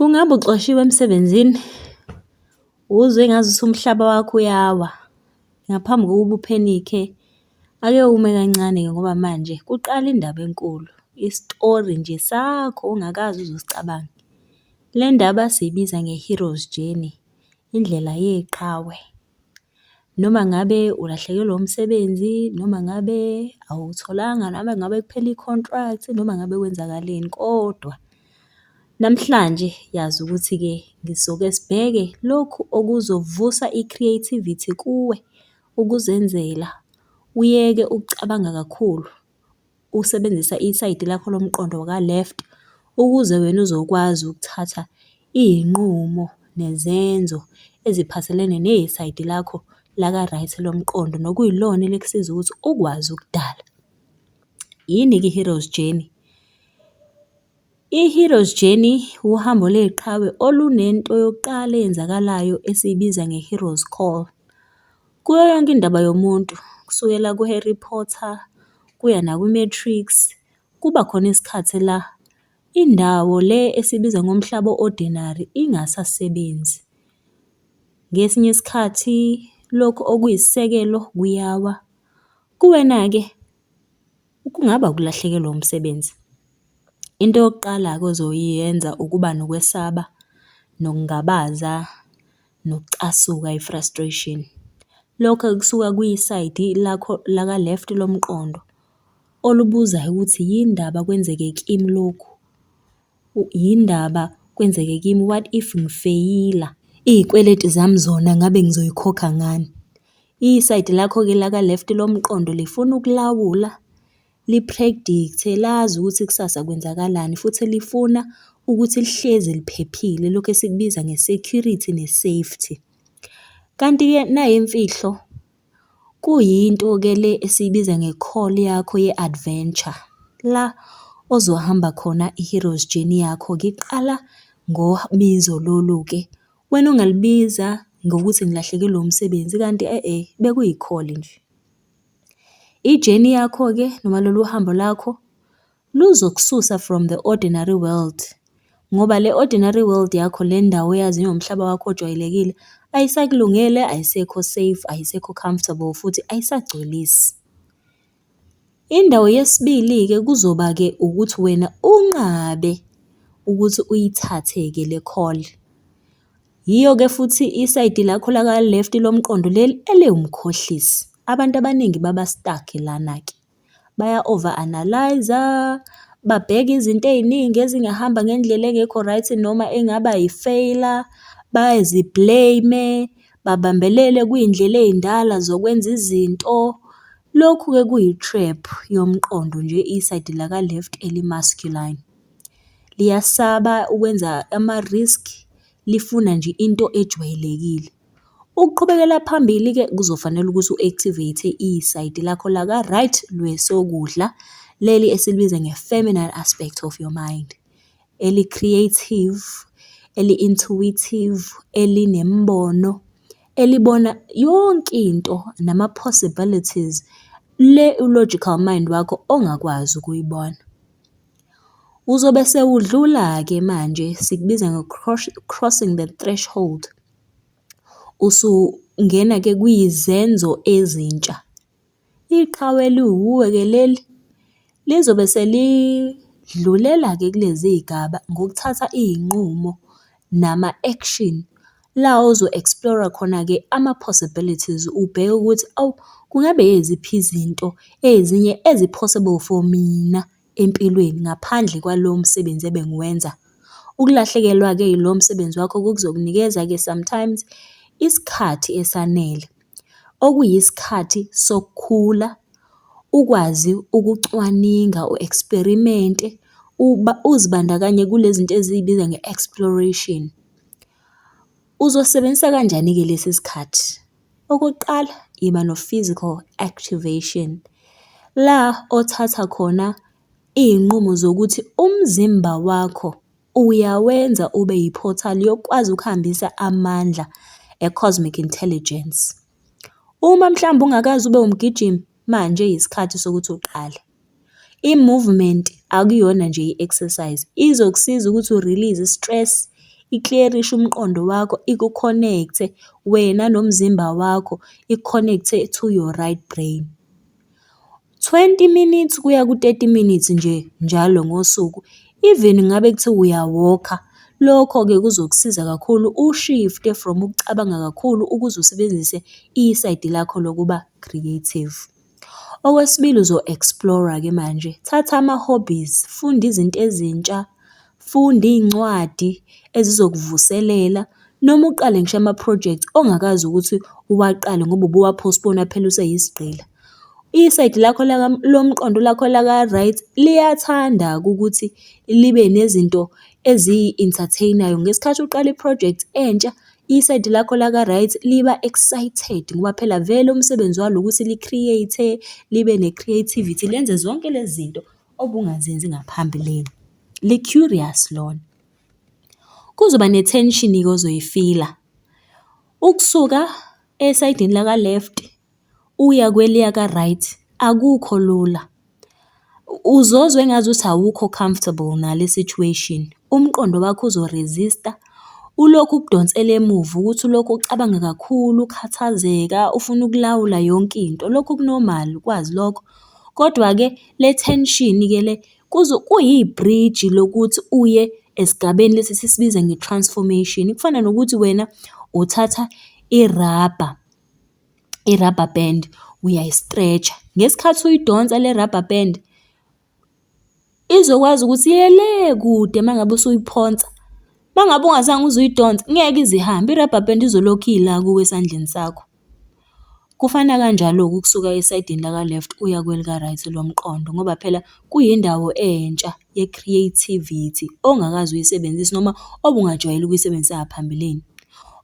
Kungabe uxoshiwe emsebenzini? Uzwe engazuthi umhlaba wakho uyawa. Ngaphambi kokuba uphenikhe, ake ume kancane-ke ngoba manje kuqala indaba enkulu. Isitori nje sakho ongakaze uze usicabange. Le ndaba siyibiza nge-hero's journey, indlela yeqhawe. Noma ngabe ulahlekelwe umsebenzi, noma ngabe awuwutholanga, noma ngabe kuphela i-contract, noma ngabe kwenzakaleni, kodwa namhlanje yazi ukuthi-ke ngisoke sibheke lokhu okuzovusa i-creativity kuwe, ukuzenzela, uyeke ukucabanga kakhulu, usebenzisa isayidi lakho lomqondo waka-left ukuze wena uzokwazi ukuthatha iy'nqumo nezenzo eziphathelene nesayidi lakho laka-right lomqondo, nokuyilona elikusiza ukuthi ukwazi ukudala. Yini-ke i-hero's journey? I-hero's journey uhambo leqhawe olunento yokuqala eyenzakalayo esiyibiza nge-hero's call. Kuyo yonke indaba yomuntu, kusukela ku-Harry Potter kuya nakwi-Matrix, kuba khona isikhathi la indawo le esibiza ngomhlaba o-ordinary ingasasebenzi. Ngesinye isikhathi lokhu okuyisisekelo kuyawa. Kuwena-ke, kungaba ukulahlekelwa umsebenzi. Into yokuqala-ke ozoyenza ukuba nokwesaba, nokungabaza, nokucasuka, i-frustration. Lokho kusuka kwisayidi lakho laka-left lomqondo olubuzayo ukuthi yini ndaba kwenzeke kimi lokhu? Yini ndaba kwenzeke kimi? What if ngifeyila? Iy'kweletu zami zona ngabe ngizoyikhokha ngani? Isayidi lakho-ke laka-left lomqondo lifuna ukulawula, li-predict-e, lazi ukuthi kusasa kwenzakalani futhi lifuna ukuthi lihlezi liphephile, lokhu esikubiza nge-security ne-safety. Kanti-ke nayi imfihlo, kuyinto-ke le esiyibiza nge-call yakho ye-adventure. La ozohamba khona i-hero's journey yakho-ke iqala ngobizo lolu-ke. Wena ungalibiza ngokuthi ngilahlekelwe umsebenzi kanti bekuyi-call nje. I-journey yakho-ke noma lolu hambo lakho luzokususa from the ordinary world. Ngoba le ordinary world yakho, le ndawo oyazi njengomhlaba wakho ojwayelekile, ayisakulungele, ayisekho safe, ayisekho comfortable futhi ayisagculisi. Indawo yesibili-ke kuzoba-ke ukuthi wena unqabe ukuthi uyithathe-ke le call. Yiyo-ke futhi isayidi lakho laka-left lomqondo leli eliwumkhohlisi. Abantu abaningi baba-stuck lana-ke. Baya-over-analyze-a, babheke izinto ey'ningi ezingahamba ngendlela engekho right noma engaba yi-failure, bazi-blame-e, babambelele kuy'ndlela ey'ndala zokwenza izinto. Lokhu-ke kuyi-trap yomqondo nje isayidi laka-left eli-masculine. Liyasaba ukwenza ama-risk, lifuna nje into ejwayelekile. Ukuqhubekela phambili-ke kuzofanele ukuthi u-activate isayidi lakho laka-right lwesokudla, leli esilibiza nge-feminine aspect of your mind. Eli-creative, eli-intuitive, elinembono, elibona yonke into nama-possibilities le u-logical mind wakho ongakwazi ukuyibona. Uzobe sewudlula-ke manje, sikubiza crossing the threshold. Usungena-ke kwizenzo ezintsha. Iqhawe eliwuwe-ke leli lizobe selidlulela-ke kulezi y'gaba ngokuthatha iy'nqumo nama-action la ozo-explore-a khona-ke ama-possibilities, ubheke ukuthi kungabe yiziphi izinto ezinye ezi-possible for mina empilweni ngaphandle kwalo msebenzi ebengiwenza. Ukulahlekelwa-ke ilo msebenzi wakho kuzokunikeza-ke sometimes isikhathi esanele, okuyisikhathi sokukhula, ukwazi ukucwaninga, u-eksperimente, uzibandakanye kule zinto eziyibiza nge-exploration. Uzosebenzisa kanjani-ke lesi sikhathi? Okokuqala, iba no-physical activation. La othatha khona iy'nqumo zokuthi umzimba wakho uyawenza ube yi-portal yokwazi ukuhambisa amandla e-cosmic intelligence. Uma mhlawumbe ungakaze ube umgijimi, manje yisikhathi sokuthi uqale. I-movement akuyona nje i-exercise, izokusiza ukuthi u-release i-stress, i-clear-ishe umqondo wakho, iku-connect-e wena nomzimba wakho, iku-connect-e to your right brain. 20 minutes kuya ku-30 minutes nje njalo ngosuku. Even ngabe kuthiwa uyawokha, lokho-ke kuzokusiza kakhulu u-shift-e from ukucabanga kakhulu ukuze usebenzise isayidi lakho lokuba creative. Okwesibili, uzo-explore-ke manje. Thatha ama-hobbies, funda izinto ezintsha, funda iy'ncwadi ezizokuvuselela noma uqale ngisho ama-project ongakazi ukuthi uwaqale ngoba ubuwa-postpone-a phela useyisigqila. Isayidi lakho lomqondo lakho laka-right liyathanda-ke ukuthi libe nezinto eziyi-entertain-ayo. Ngesikhathi uqala i-project entsha, isayidi lakho laka-right liba excited ngoba phela vele umsebenzi walo ukuthi li-create-e, libe ne-creativity, lenze zonke lezi zinto obungazenzi ngaphambilini. Li-curious lona. Kuzoba ne-tension-ke ozoyifila. Ukusuka esayidini laka-left uya kweliya ka-right akukho lula. Uzozwa engazuthi awukho comfortable nale situation. Umqondo wakho uzo-resist-a, ulokhu ukudonsela emuva ukuthi ulokhu ucabanga kakhulu, ukhathazeka, ufuna ukulawula yonke into. Lokhu ku-normal, ukwazi lokho. Kodwa-ke le tension-ke le kuyi-bridge lokuthi uye esigabeni lesi esisibiza nge-transformation. Kufana nokuthi wena uthatha i-rubber band uyayi-stretch-a. Ngesikhathi uyidonsa le rubber band izokwazi ukuthi iye le kude uma ngabe usuyiphonsa. Uma ngabe ungazange uze uyidonse ngeke ize ihambe, i-rubber band izolokhu ila kuwe esandleni sakho. Kufana kanjalo-ke ukusuka esayidini laka-left uya kwelika-right lomqondo ngoba phela kuyindawo entsha ye-creativity ongakaze uyisebenzise noma obungajwayele ukuyisebenzisa ngaphambilini.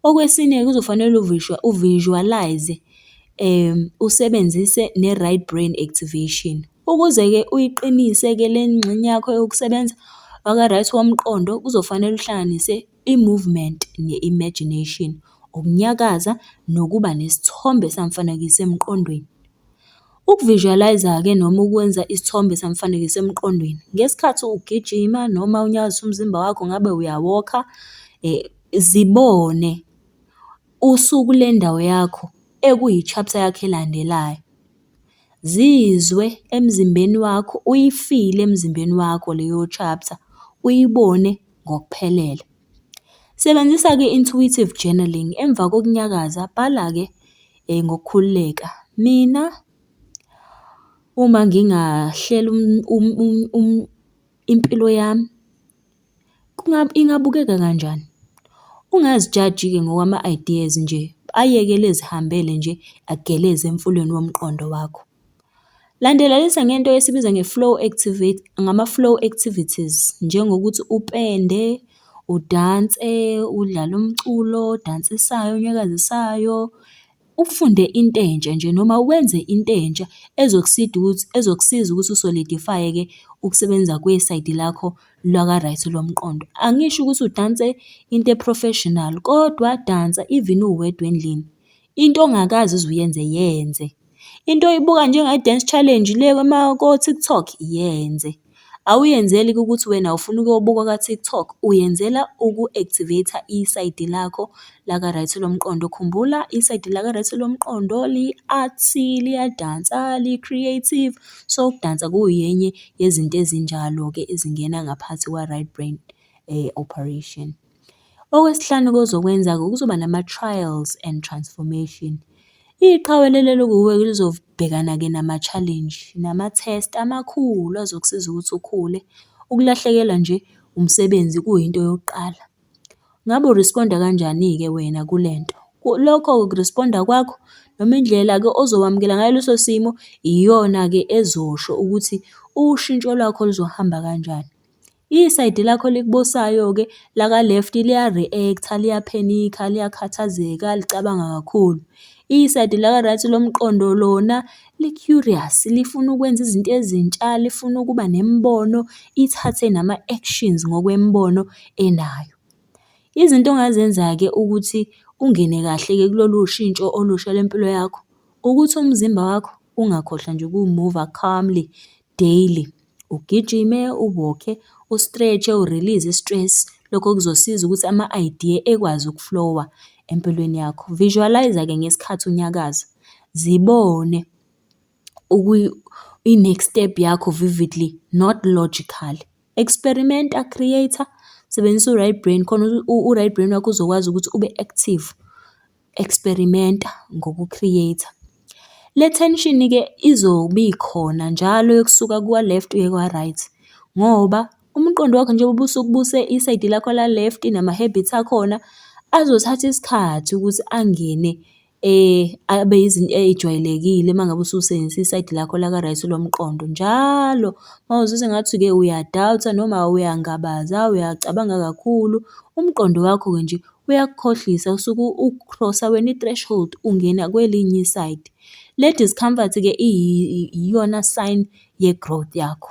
Okwesine-ke kuzofanele uvisualize usebenzise ne-right brain activation. Ukuze-ke uyiqinise-ke le ngxenye yakho yokusebenza waka-right womqondo, kuzofanele uhlanganise i-movement ne-imagination, ukunyakaza nokuba nesithombe samfanekiso emqondweni. Ukuvisualize-ke noma ukwenza isithombe samfanekiso emqondweni ngesikhathi ugijima noma unyakazisa umzimba wakho, ngabe uyawokha, zibone usuku lendawo yakho ekuyi-chapter yakho elandelayo. Zizwe emzimbeni wakho, uyifile emzimbeni wakho leyo chapter, uyibone ngokuphelele. Sebenzisa-ke i-intuitive journaling. Emva kokunyakaza, bhala-ke ngokukhululeka. Mina uma ngingahlela impilo yami, ingabukeka kanjani? Ungazijaji-ke ngokwama-ideas nje, ayekele zihambele nje ageleze emfulweni womqondo wakho. Landelalisa ngento esibiza ngama-flow activities njengokuthi upende, udanse, udlale umculo, odansisayo, onyakazisayo. Ufunde into entsha nje noma wenze into entsha ezokusiza ukuthi u-solidify-ke ukusebenza kwesayidi lakho laka-right lomqondo. Angisho ukuthi udanse into e-professional kodwa dansa even uwedwa endlini. Into ongakaze uze uyenze yenze. Into oyibuka njenge-dance challenge le ko-TikTok yenze. Awuyenzeli-ke ukuthi wena ufuna ukuyobuka ka-TikTok, uyenzela uku-activate-a isayidi lakho laka-right lomqondo. Khumbula isayidi laka-right lomqondo li-artsy, liyadansa, li-creative. So ukudansa kuyenye yezinto ezinjalo-ke ezingena ngaphansi kwa-right brain operation. Okwesihlanu-ke ozokwenza-ke kuzoba nama-trials and transformation. Iqhawe leli lizobhekana-ke nama-challenge, nama-test amakhulu azokusiza ukuthi ukhule. Ukulahlekelwa nje umsebenzi kuyinto yokuqala. Ngabe u-respond-a kanjani-ke wena kule nto? Lokho uku-respond-a kwakho noma indlela-ke ozowamukela ngayo leso simo iyona-ke ezosho ukuthi ushintsho lwakho luzohamba kanjani. Isayidi lakho elikubusayo-ke laka-left liya-react-a, liyaphenikha, liyakhathazeka, licabanga kakhulu. Isayidi laka-right lomqondo lona li-curious, lifuna ukwenza izinto ezintsha, lifuna ukuba nemibono, ithathe nama-actions ngokwemibono enayo. Izinto ongazenza-ke ukuthi ungene kahle-ke kulolu shintsho olusha lwempilo yakho, ukuthi umzimba wakho ungakhohlwa nje ukuwu-move-a calmly daily. Ugijime, uwokhe, u-stretch-e, u-release i-stress Lokho kuzosiza ukuthi ama-idea ekwazi ukuflowa empilweni yakho. Visualize-ke ngesikhathi unyakaza. Zibone i-next step yakho vividly, not logically. Experimenta, creator, sebenzisa u-right brain khona u-right brain wakho uzokwazi ukuthi ube active. Experimenta ngoku-creator. Le tension-ke izobe ikhona njalo yokusuka kwa-left uye kwa-right ngoba umqondo wakho njengoba usukubuse isayidi lakho la-left nama-habits akhona, azothatha isikhathi ukuthi angene abe izinto ey'jwayelekile uma ngabe ususebenzisa isayidi lakho laka-right lomqondo. Njalo uma uzizwa engathi-ke uya-doubt-a noma uyangabaza, uyacabanga kakhulu, umqondo wakho-ke nje uyakukhohlisa usuke u-cross-a wena i-threshold ungena kwelinye isayidi. Le discomfort-ke iyona sign ye-growth yakho.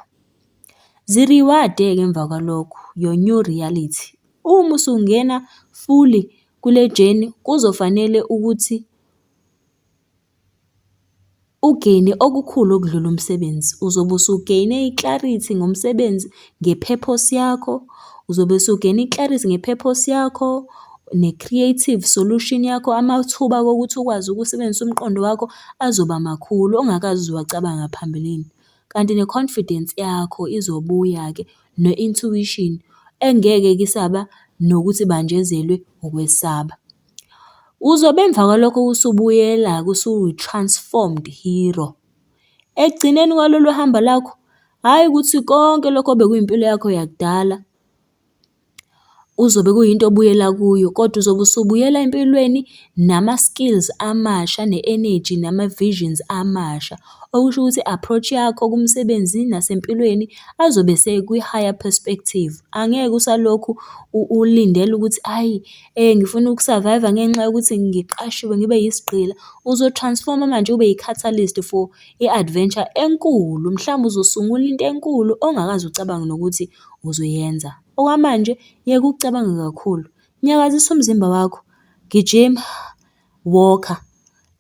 Zi-reward-ke emva kwalokho, your new reality. Uma usungena fully kule journey kuzofanele ukuthi ugeyine okukhulu okudlula umsebenzi. Uzobe usugeyine i-clarity ngomsebenzi, nge-purpose yakho. Uzobe usugeyine i-clarity nge-purpose yakho, ne-creative solution yakho. Amathuba wokuthi ukwazi ukusebenzisa umqondo wakho azoba makhulu ongakaze uwacabanga phambilini. Kanti ne-confidence yakho izobuya-ke ne-intuition engeke-ke isaba nokuthi ibanjezelwe ukwesaba. Uzobe emva kwalokho usubuyela-ke usuyi-transformed hero. Ekugcineni kwalolu hamba lakho, hhayi ukuthi konke lokho obekuyimpilo yakho yakudala uzobe kuyinto obuyela kuyo, kodwa uzobe usubuyela empilweni nama-skills amasha, ne-energy, nama-visions amasha. Okusho ukuthi i-approach yakho kumsebenzi nasempilweni azobe esekwi-higher perspective. Angeke usalokhu ulindele ukuthi hhayi ngifuna uku-survive-a ngenxa yokuthi ngiqashiwe ngibe yisigqila. Uzo-transform-a manje ube yi-catalyst for i-adventure enkulu. Mhlawumbe uzosungula into enkulu ongakaze ucabange nokuthi uzoyenza. Okwamanje yeka ukucabanga kakhulu. Nyakazisa umzimba wakho, gijima, walk-a,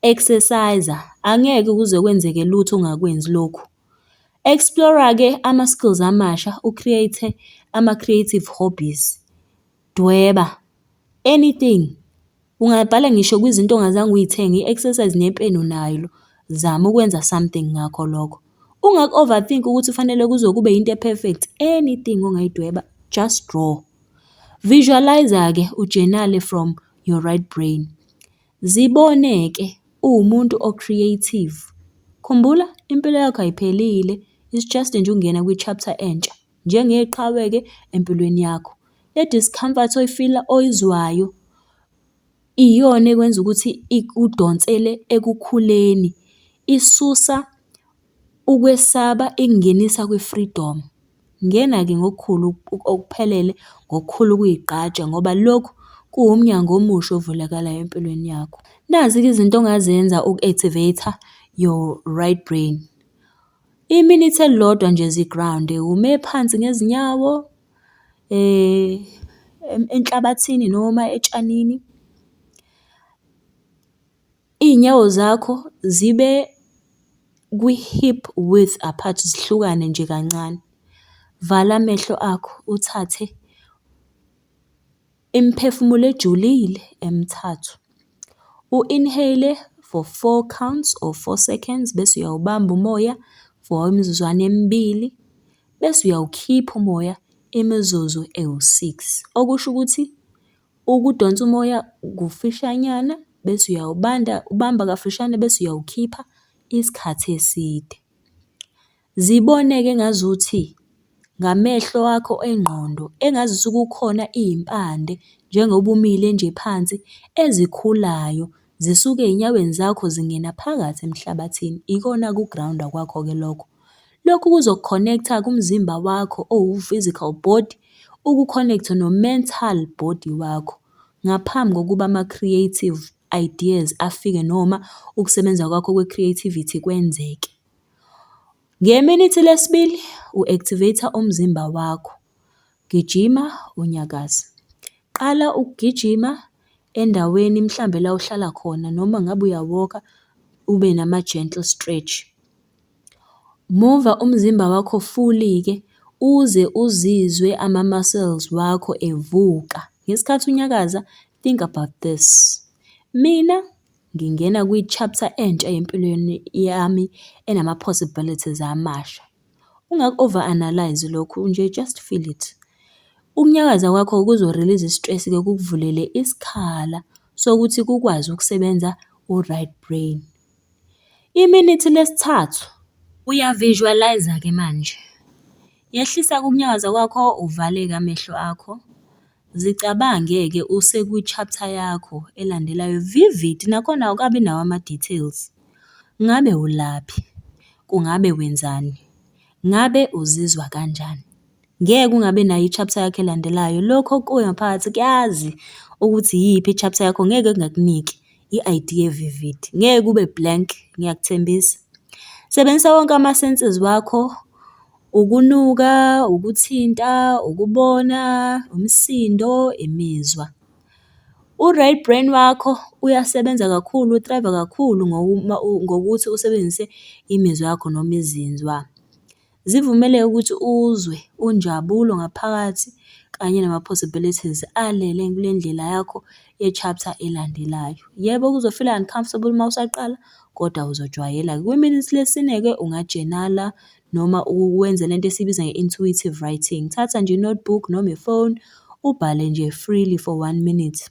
exercise-a. Angeke kuze kwenzeke lutho ungakwenzi lokhu. Explore-ke ama-skills amasha, u-create ama-creative hobbies. Dweba, anything. Ungabhala ngisho kwizinto ongazange uy'thenge, i-exercise nepeni unayo. Zama ukwenza something ngakho lokho. Ungaku-overthink ukuthi kufanele kuze kube yinto e-perfect. Anything ongayidweba, just draw. Visualize-ke ujenale from your right brain. Zibone-ke uwumuntu o-creative. Khumbula impilo yakho ayiphelile, it's just nje ukungena kwi-chapter entsha. Njengeqhawe-ke empilweni yakho. Le discomfort oyizwayo iyona ekwenza ukuthi ikudonsele ekukhuleni. Isusa ukwesaba ikungenisa kwi-freedom. Ngena-ke ngokukhulu okuphelele, ngokukhulu ukuy'gqaja ngoba lokhu kuwumnyango omusha ovulekalayo empilweni yakho. Nazi-ke izinto ongazenza uku-activate-a your right brain. Iminithi elilodwa nje zi-ground-e, ume phansi ngezinyawo enhlabathini noma etshanini. Iy'nyawo zakho zibe kwi-hip width apart, zihlukane nje kancane. Vala amehlo akho, uthathe imiphefumulo ejulile emithathu. U-inhale for 4 counts or 4 seconds bese uyawubamba umoya for imizuzwana emibili bese uyawukhipha umoya imizuzu ewu-6. Okusho ukuthi ukudonsa umoya kufishanyana bese ubamba kafishane bese uyawukhipha isikhathi eside. Zibone-ke engazuthi ngamehlo wakho engqondo engazuthi kukhona iy'mpande njengoba umile nje phansi ezikhulayo zisuke ey'nyaweni zakho zingena phakathi emhlabathini. Ikona ku-ground-a kwakho-ke lokho. Lokhu kuzoku-connect-a kumzimba wakho owu-physical body, uku-connect-e no-mental body wakho ngaphambi kokuba ama-creative ideas afike noma ukusebenza kwakho kwe-creativity kwenzeke. Ngeminithi lesibili u-activate-a umzimba wakho. Gijima, unyakaza. Qala ukugijima endaweni mhlambe la ohlala khona noma ngabe uya-walk-a ube nama-gentle stretch. Mova umzimba wakho fully-ke uze uzizwe ama-muscles wakho evuka. Ngesikhathi unyakaza, think about this. Mina ngingena kwi-chapter entsha empilweni yami enama-possibilities amasha. Ungaku-over-analyze lokhu nje, just feel it. Ukunyakaza kwakho kuzo-release i-stress-ke kukuvulele isikhala sokuthi kukwazi ukusebenza u-right brain. Iminithi lesithathu, uya-visualize-ke manje. Yehlisa-ke ukunyakaza kwakho, uvale-ke amehlo akho. Zicabange-ke usekwi-chapter yakho elandelayo vivid, nakhona awukabi nawo ama-details. Ngabe ulaphi? Kungabe wenzani? Ngabe uzizwa kanjani? Ngeke ungabe nayo i-chapter yakho elandelayo. Lokho okukuyo ngaphakathi kuyazi ukuthi iyiphi i-chapter yakho, ngeke kungakuniki i-idea vivid. Ngeke kube blank, ngiyakuthembisa. Sebenzisa wonke ama-senses wakho, ukunuka, ukuthinta, ukubona, umsindo, imizwa. U-right brain wakho uyasebenza kakhulu, uthrive kakhulu ngokuthi usebenzise imizwa yakho noma izinzwa. Zivumele ukuthi uzwe unjabulo ngaphakathi kanye nama-possibilities alele kule ndlela yakho ye-chapter elandelayo. Yebo, kuzofila uncomfortable uma usaqala, kodwa uzojwayela-ke. Kwiminithi lesine-ke ungajenala noma wenze lento esiyibiza nge-intuitive writing. Thatha nje i-notebook noma ifoni, ubhale nje freely for 1 minute.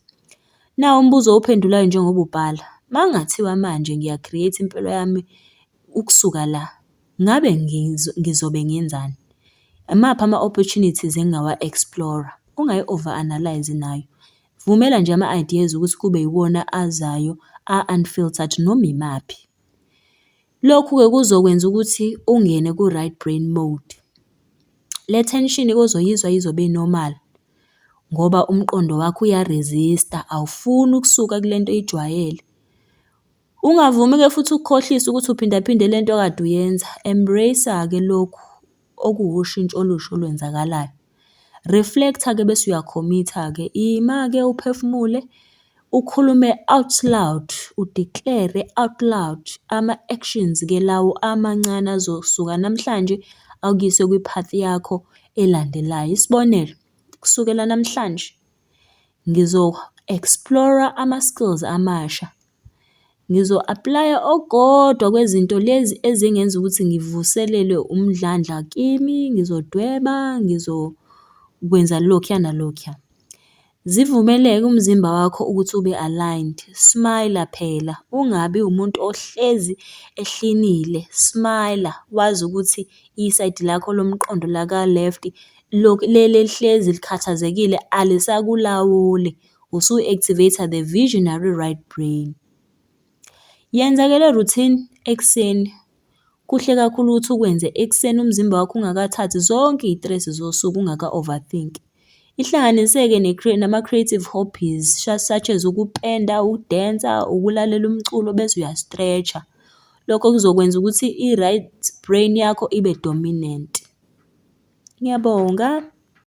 Nawu umbuzo owuphendulayo njengoba ubhala. Uma kungathiwa manje ngiya-create impilo yami ukusuka la, ngabe ngizobe ngenzani? Imaphi ama-opportunities engingawa-explore-a? Ungayi-over-analyze nayo. Vumela nje ama-ideas ukuthi kube yiwona azayo, a-unfiltered noma imaphi. Lokhu-ke kuzokwenza ukuthi ungene ku-right brain mode. Le tension-ke ozoyizwa izobe normal ngoba umqondo wakho uya-resist-a, awufuni ukusuka kule nto oyijwayele. Ungavumi-ke futhi ukukhohlisa ukuthi uphindaphinde le nto okade uyenza. Embrace-a-ke lokhu okuwushintsho olusha olwenzakalayo. Reflect-a-ke bese uya-commit-a-ke. Ima-ke uphefumule, ukhulume out loud, u-declare out loud ama-actions-ke lawo amancane azosuka namhlanje akuyise kwi-path yakho elandelayo. Isibonelo, kusukela namhlanje ngizo-explore-a ama-skills amasha. Ngizo-apply-a okukodwa kwezinto lezi ezingenza ukuthi ngivuselele umdlandla kimi, ngizodweba, ngizokwenza lokhuya nalokhuya. Zivumele-ke umzimba wakho ukuthi ube aligned. Smile phela, ungabi umuntu ohlezi ehlinile. Smile, wazi ukuthi isayidi lakho lomqondo laka-left leli elihlezi likhathazekile alisakulawuli. Usu-activate-a the visionary right brain. Yenza-ke le routine ekuseni. Kuhle kakhulu ukuthi ukwenze ekuseni umzimba wakho ungakathathi zonke iy'tresi zosuku ungaka-overthink. Ihlanganise-ke nama-creative hobbies such as ukupenda, ukudensa, ukulalela umculo bese uya-stretch-a. Lokho kuzokwenza ukuthi i-right brain yakho ibe dominant. Ngiyabonga.